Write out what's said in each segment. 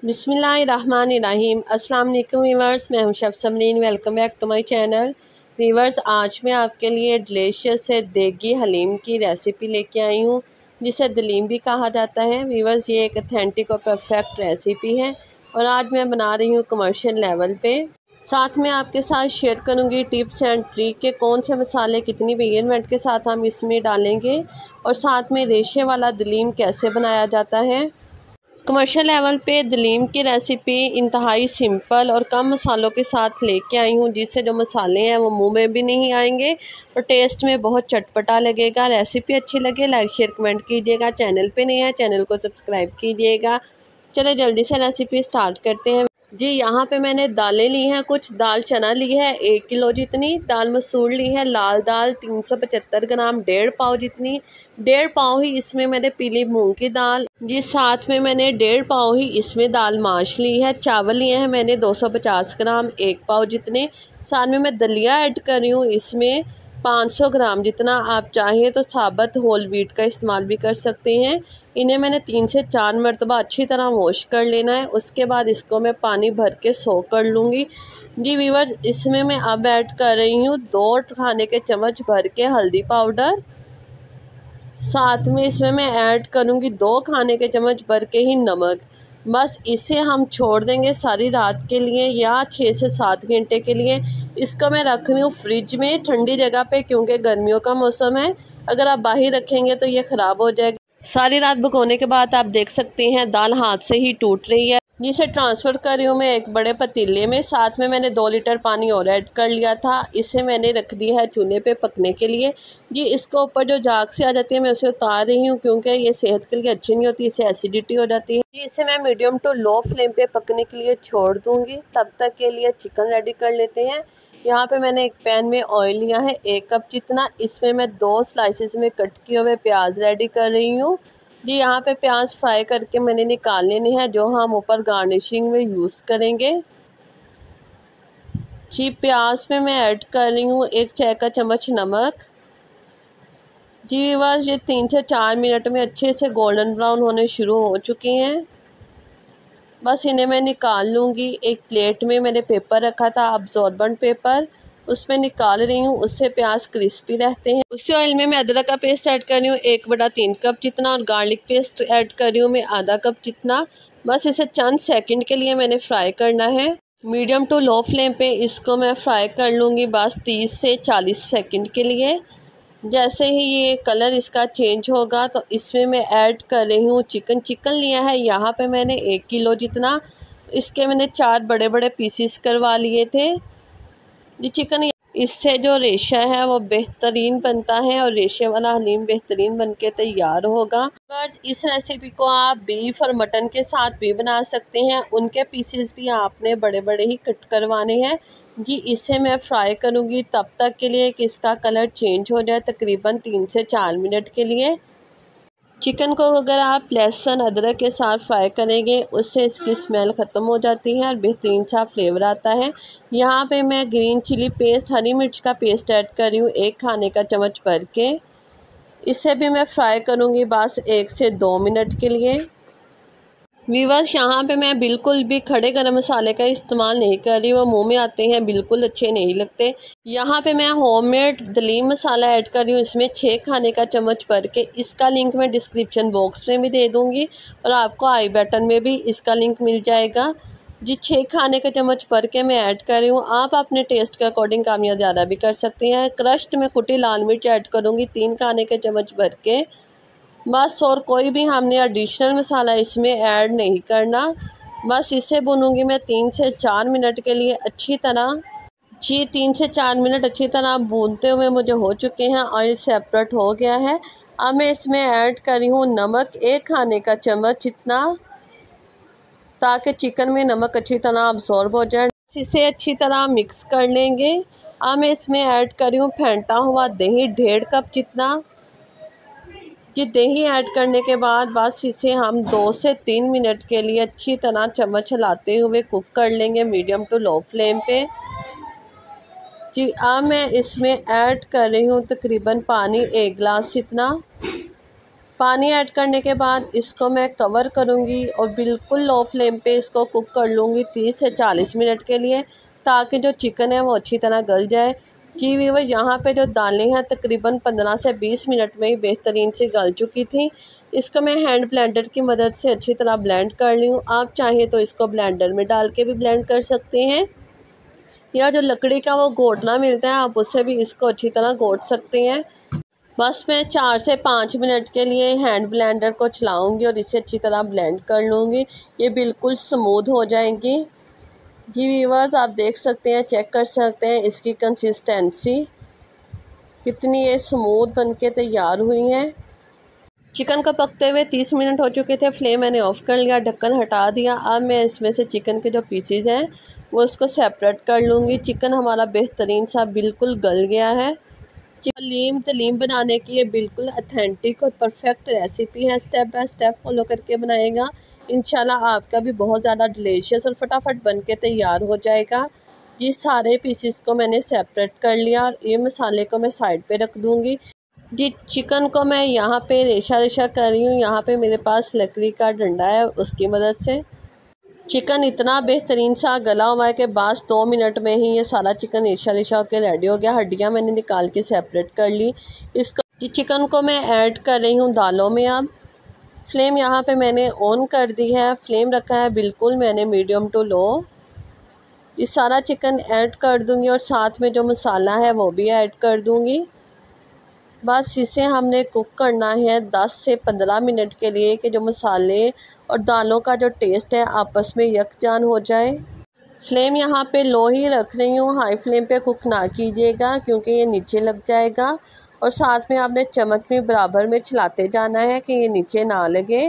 बिस्मिल्लाहिर्रहमानिर्रहीम। अस्सलाम वालेकुम व्यूअर्स, मैं हूं chef Samreen. Welcome back to my channel. Viewers, आज मैं आपके लिए डिलीशियस से देगी हलीम की रेसिपी लेके आई हूं, जिसे दलीम भी कहा जाता है। व्यूअर्स, ये एक ऑथेंटिक और परफेक्ट रेसिपी है और आज मैं बना रही हूँ कमर्शियल लेवल पे। साथ में आपके साथ शेयर करूँगी टिप्स एंड ट्रिक के कौन से मसाले कितनी मेजरमेंट के साथ हम इसमें डालेंगे और साथ में रेशे वाला दलीम कैसे बनाया जाता है। कमर्शियल लेवल पे दलीम की रेसिपी इंतहाई सिंपल और कम मसालों के साथ लेके आई हूँ, जिससे जो मसाले हैं वो मुंह में भी नहीं आएंगे और टेस्ट में बहुत चटपटा लगेगा। रेसिपी अच्छी लगे लाइक शेयर कमेंट कीजिएगा। चैनल पे नहीं है चैनल को सब्सक्राइब कीजिएगा। चले जल्दी से रेसिपी स्टार्ट करते हैं। जी, यहाँ पे मैंने दालें ली हैं। कुछ दाल चना ली है 1 किलो जितनी, दाल मसूर ली है लाल दाल 375 ग्राम, 1.5 पाव जितनी, 1.5 पाव ही इसमें मैंने पीली मूंग की दाल जी, साथ में मैंने 1.5 पाव ही इसमें दाल माश ली है। चावल लिए हैं मैंने 250 ग्राम, 1 पाव जितने। साथ में मैं दलिया ऐड कर रही हूँ इसमें 500 ग्राम जितना। आप चाहें तो साबुत होल व्हीट का इस्तेमाल भी कर सकते हैं। इन्हें मैंने 3 से 4 मरतबा अच्छी तरह वॉश कर लेना है। उसके बाद इसको मैं पानी भर के सोक कर लूँगी। जी व्यूअर्स, इसमें मैं अब ऐड कर रही हूँ 2 खाने के चम्मच भर के हल्दी पाउडर। साथ में इसमें मैं ऐड करूँगी 2 खाने के चम्मच भर के ही नमक। बस इसे हम छोड़ देंगे सारी रात के लिए या 6 से 7 घंटे के लिए। इसको मैं रख रही हूँ फ्रिज में ठंडी जगह पे, क्योंकि गर्मियों का मौसम है। अगर आप बाहर रखेंगे तो ये ख़राब हो जाएगा। सारी रात भिगोने के बाद आप देख सकते हैं दाल हाथ से ही टूट रही है। जिसे ट्रांसफ़र कर रही हूँ मैं एक बड़े पतीले में। साथ में मैंने 2 लीटर पानी और ऐड कर लिया था। इसे मैंने रख दिया है चूल्हे पे पकने के लिए। जी, इसको ऊपर जो झाग से आ जाती है मैं उसे उतार रही हूँ, क्योंकि ये सेहत के लिए अच्छी नहीं होती, इससे एसिडिटी हो जाती है। जी, इसे मैं मीडियम टू लो फ्लेम पे पकने के लिए छोड़ दूँगी। तब तक के लिए चिकन रेडी कर लेते हैं। यहाँ पे मैंने एक पैन में ऑयल लिया है 1 कप जितना। इसमें मैं 2 स्लाइसेस में कट किए हुए प्याज रेडी कर रही हूँ। जी, यहाँ पे प्याज फ्राई करके मैंने निकाल लेने हैं, जो हम ऊपर गार्निशिंग में यूज़ करेंगे। जी, प्याज में मैं ऐड कर रही हूँ 1 चाय का चम्मच नमक। जी बस ये 3 से 4 मिनट में अच्छे से गोल्डन ब्राउन होने शुरू हो चुके हैं। बस इन्हें मैं निकाल लूँगी। एक प्लेट में मैंने पेपर रखा था अब्जॉर्बेंट पेपर, उसमें निकाल रही हूँ, उससे प्याज क्रिस्पी रहते हैं। उसी ऑयल में मैं अदरक का पेस्ट ऐड कर रही हूँ 1/3 कप जितना और गार्लिक पेस्ट ऐड कर रही हूँ मैं आधा कप जितना। बस इसे चंद सेकंड के लिए मैंने फ्राई करना है। मीडियम टू लो फ्लेम पे इसको मैं फ्राई कर लूँगी बस 30 से 40 सेकंड के लिए। जैसे ही ये कलर इसका चेंज होगा तो इसमें मैं ऐड कर रही हूँ चिकन लिया है यहाँ पे मैंने 1 किलो जितना। इसके मैंने 4 बड़े बड़े पीसीस करवा लिए थे। जी, चिकन इससे जो रेशा है वो बेहतरीन बनता है और रेशे वाला हलीम बेहतरीन बनके तैयार होगा। बस इस रेसिपी को आप बीफ और मटन के साथ भी बना सकते हैं। उनके पीसेस भी आपने बड़े बड़े ही कट करवाने हैं। जी, इसे मैं फ्राई करूँगी तब तक के लिए कि इसका कलर चेंज हो जाए, तकरीबन 3 से 4 मिनट के लिए। चिकन को अगर आप लहसुन अदरक के साथ फ्राई करेंगे उससे इसकी स्मेल ख़त्म हो जाती है और बेहतरीन सा फ्लेवर आता है। यहाँ पे मैं ग्रीन चिली पेस्ट, हरी मिर्च का पेस्ट ऐड कर रही हूँ 1 खाने का चम्मच भर के। इसे भी मैं फ्राई करूँगी बस 1 से 2 मिनट के लिए। व्यूअर्स, यहाँ पे मैं बिल्कुल भी खड़े गरम मसाले का इस्तेमाल नहीं कर रही, वो मुंह में आते हैं, बिल्कुल अच्छे नहीं लगते। यहाँ पे मैं होममेड दलीम मसाला ऐड कर रही हूँ इसमें 6 खाने का चम्मच भर के। इसका लिंक मैं डिस्क्रिप्शन बॉक्स में भी दे दूँगी और आपको आई बटन में भी इसका लिंक मिल जाएगा। जी, 6 खाने के चम्मच भर के मैं ऐड कर रही हूँ। आप अपने टेस्ट के अकॉर्डिंग कम या ज़्यादा भी कर सकते हैं। क्रश्ड में कुटी लाल मिर्च ऐड करूँगी 3 खाने के चम्मच भर के। बस और कोई भी हमने एडिशनल मसाला इसमें ऐड नहीं करना। बस इसे भूनूंगी मैं 3 से 4 मिनट के लिए अच्छी तरह। जी, 3 से 4 मिनट अच्छी तरह भूनते हुए मुझे हो चुके हैं, ऑयल सेपरेट हो गया है। अब मैं इसमें ऐड कर रही हूँ नमक 1 खाने का चम्मच जितना, ताकि चिकन में नमक अच्छी तरह अब्जॉर्ब हो जाए। इसे अच्छी तरह मिक्स कर लेंगे। अब मैं इसमें ऐड कर रही हूँ फेंटा हुआ दही 1.5 कप जितना। जी, दही ऐड करने के बाद बस इसे हम 2 से 3 मिनट के लिए अच्छी तरह चम्मच हिलाते हुए कुक कर लेंगे मीडियम टू लो फ्लेम पे। जी, अब मैं इसमें ऐड कर रही हूँ तकरीबन पानी 1 गिलास जितना। पानी ऐड करने के बाद इसको मैं कवर करूँगी और बिल्कुल लो फ्लेम पे इसको कुक कर लूँगी 30 से 40 मिनट के लिए, ताकि जो चिकन है वो अच्छी तरह गल जाए। जी व्यूअर, यहाँ पे जो दालें हैं तकरीबन 15 से 20 मिनट में ही बेहतरीन से गल चुकी थी। इसको मैं हैंड ब्लेंडर की मदद से अच्छी तरह ब्लेंड कर ली हूँ। आप चाहें तो इसको ब्लेंडर में डाल के भी ब्लेंड कर सकते हैं, या जो लकड़ी का वो घोटना मिलता है आप उससे भी इसको अच्छी तरह घोट सकते हैं। बस मैं 4 से 5 मिनट के लिए हैंड ब्लेंडर को चलाऊंगी और इसे अच्छी तरह ब्लेंड कर लूँगी। ये बिल्कुल स्मूथ हो जाएंगी। जी व्यूअर्स, आप देख सकते हैं, चेक कर सकते हैं इसकी कंसिस्टेंसी कितनी ये स्मूथ बनके तैयार हुई है। चिकन को पकते हुए 30 मिनट हो चुके थे। फ्लेम मैंने ऑफ़ कर लिया, ढक्कन हटा दिया। अब मैं इसमें से चिकन के जो पीसेज हैं वो उसको सेपरेट कर लूँगी। चिकन हमारा बेहतरीन सा बिल्कुल गल गया है। हलीम दलीम बनाने की ये बिल्कुल अथेंटिक और परफेक्ट रेसिपी है। स्टेप बाय स्टेप फॉलो करके बनाएगा, इंशाल्लाह आपका भी बहुत ज़्यादा डिलीशियस और फटाफट बन के तैयार हो जाएगा। जी, सारे पीसेस को मैंने सेपरेट कर लिया और ये मसाले को मैं साइड पे रख दूँगी। जी, चिकन को मैं यहाँ पे रेशा रेशा कर रही हूँ। यहाँ पे मेरे पास लकड़ी का डंडा है, उसकी मदद से। चिकन इतना बेहतरीन सा गला हुआ है कि बस 2 मिनट में ही ये सारा चिकन रेशा रेशा होकर रेडी हो गया। हड्डियाँ मैंने निकाल के सेपरेट कर ली। इसको चिकन को मैं ऐड कर रही हूँ दालों में। अब फ्लेम यहाँ पे मैंने ऑन कर दी है, फ्लेम रखा है बिल्कुल मैंने मीडियम टू लो। ये सारा चिकन ऐड कर दूँगी और साथ में जो मसाला है वो भी ऐड कर दूँगी। बस इसे हमने कुक करना है 10 से 15 मिनट के लिए कि जो मसाले और दालों का जो टेस्ट है आपस में यकजान हो जाए। फ्लेम यहाँ पे लो ही रख रही हूँ, हाई फ्लेम पे कुक ना कीजिएगा क्योंकि ये नीचे लग जाएगा। और साथ में आपने चम्मच में बराबर में चलाते जाना है कि ये नीचे ना लगे।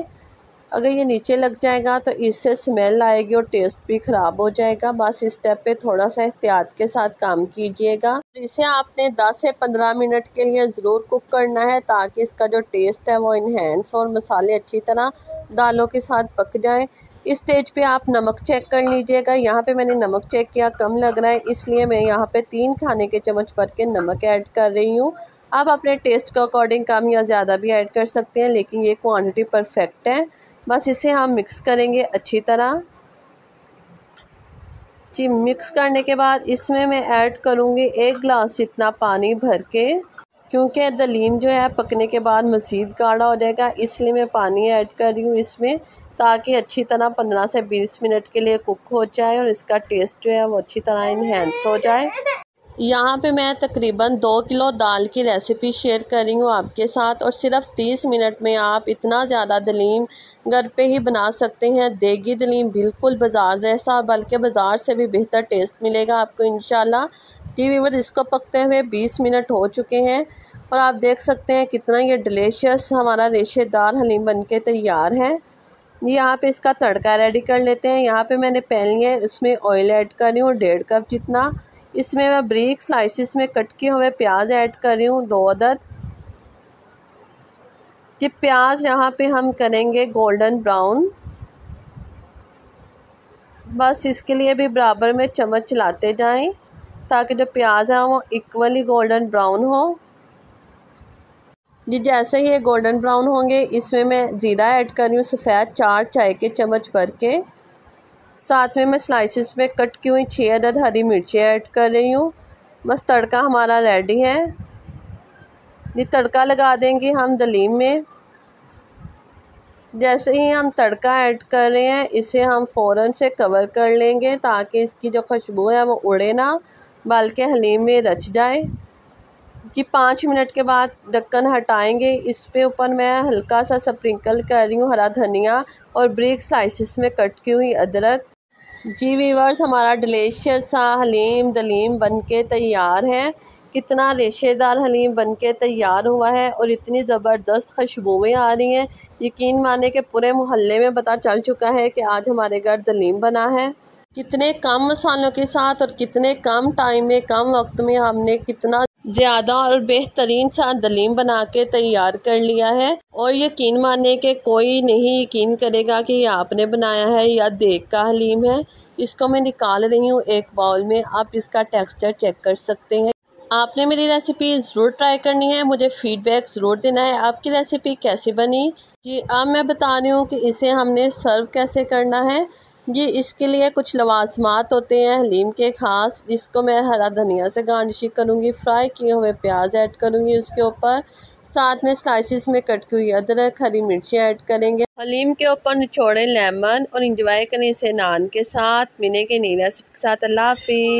अगर ये नीचे लग जाएगा तो इससे स्मेल आएगी और टेस्ट भी ख़राब हो जाएगा। बस इस स्टेप पे थोड़ा सा एहतियात के साथ काम कीजिएगा। इसे आपने 10 से 15 मिनट के लिए ज़रूर कुक करना है ताकि इसका जो टेस्ट है वो इन्हेंस और मसाले अच्छी तरह दालों के साथ पक जाए। इस स्टेज पे आप नमक चेक कर लीजिएगा। यहाँ पे मैंने नमक चेक किया, कम लग रहा है, इसलिए मैं यहाँ पे 3 खाने के चम्मच भर के नमक ऐड कर रही हूँ। आप अपने टेस्ट के अकॉर्डिंग कम या ज़्यादा भी ऐड कर सकते हैं, लेकिन ये क्वांटिटी परफेक्ट है। बस इसे हम मिक्स करेंगे अच्छी तरह। जी, मिक्स करने के बाद इसमें मैं ऐड करूँगी 1 गिलास जितना पानी भर के, क्योंकि दलीम जो है पकने के बाद मज़ीद गाढ़ा हो जाएगा, इसलिए मैं पानी ऐड कर रही हूँ इसमें, ताकि अच्छी तरह 15 से 20 मिनट के लिए कुक हो जाए और इसका टेस्ट जो है वो अच्छी तरह इन्हेंस हो जाए। यहाँ पे मैं तकरीबन 2 किलो दाल की रेसिपी शेयर कर रही हूँ आपके साथ, और सिर्फ 30 मिनट में आप इतना ज़्यादा दलीम घर पे ही बना सकते हैं। देगी दलीम बिल्कुल बाज़ार जैसा, बल्कि बाज़ार से भी बेहतर टेस्ट मिलेगा आपको इंशाल्लाह। जी व्यूअर्स, इसको पकते हुए 20 मिनट हो चुके हैं और आप देख सकते हैं कितना ये डिलीशियस हमारा रेशेदार हलीम बन के तैयार है। यहाँ पे इसका तड़का रेडी कर लेते हैं। यहाँ पे मैंने पैन लिया है, उसमें ऑयल ऐड कर रही हूँ 1.5 कप जितना। इसमें मैं ब्रीक स्लाइसिस में कट किए हुए प्याज ऐड कर रही हूँ 2 अदद। ये प्याज यहाँ पे हम करेंगे गोल्डन ब्राउन। बस इसके लिए भी बराबर में चम्मच चलाते जाएं ताकि जो प्याज है वो इक्वली गोल्डन ब्राउन हो। जी, जैसे ही ये गोल्डन ब्राउन होंगे इसमें मैं ज़ीरा ऐड कर रही हूँ सफ़ेद 4 चाय के चम्मच भर के। साथ में मैं स्लाइसिस में कट की हुई 6 अदद हरी मिर्ची ऐड कर रही हूँ। बस तड़का हमारा रेडी है। ये तड़का लगा देंगे हम दलीम में। जैसे ही हम तड़का ऐड कर रहे हैं इसे हम फ़ौरन से कवर कर लेंगे ताकि इसकी जो खुशबू है वो उड़े ना, बल्कि हलीम में रच जाए। जी, 5 मिनट के बाद ढक्कन हटाएंगे। इस पे ऊपर मैं हल्का सा स्प्रिंकल कर रही हूँ हरा धनिया और ब्रीक स्लाइसिस में कट की हुई अदरक। जी व्यूअर्स, हमारा डिलीशियस सा हलीम दलीम बनके तैयार है। कितना रेशेदार हलीम बनके तैयार हुआ है और इतनी ज़बरदस्त खुशबुएं आ रही हैं, यकीन माने कि पूरे मोहल्ले में पता चल चुका है कि आज हमारे घर दलीम बना है। कितने कम मसालों के साथ और कितने कम टाइम में, कम वक्त में हमने कितना ज़्यादा और बेहतरीन सा दलीम बना के तैयार कर लिया है। और यकीन माने कि कोई नहीं यकीन करेगा कि ये आपने बनाया है या देग का हलीम है। इसको मैं निकाल रही हूँ एक बाउल में, आप इसका टेक्सचर चेक कर सकते हैं। आपने मेरी रेसिपी ज़रूर ट्राई करनी है, मुझे फ़ीडबैक ज़रूर देना है आपकी रेसिपी कैसी बनी। जी अब मैं बता रही हूँ कि इसे हमने सर्व कैसे करना है। जी इसके लिए कुछ लवाजमात होते हैं हलीम के ख़ास, जिसको मैं हरा धनिया से गार्निशिंग करूँगी। फ्राई किए हुए प्याज ऐड करूँगी उसके ऊपर, साथ में स्लाइसिस में कट की हुई अदरक, हरी मिर्ची ऐड करेंगे। हलीम के ऊपर निचोड़े लेमन और इंजॉय करें इसे नान के साथ। मिलेंगे नई रेसिपी के साथ। अल्लाह हाफिज़।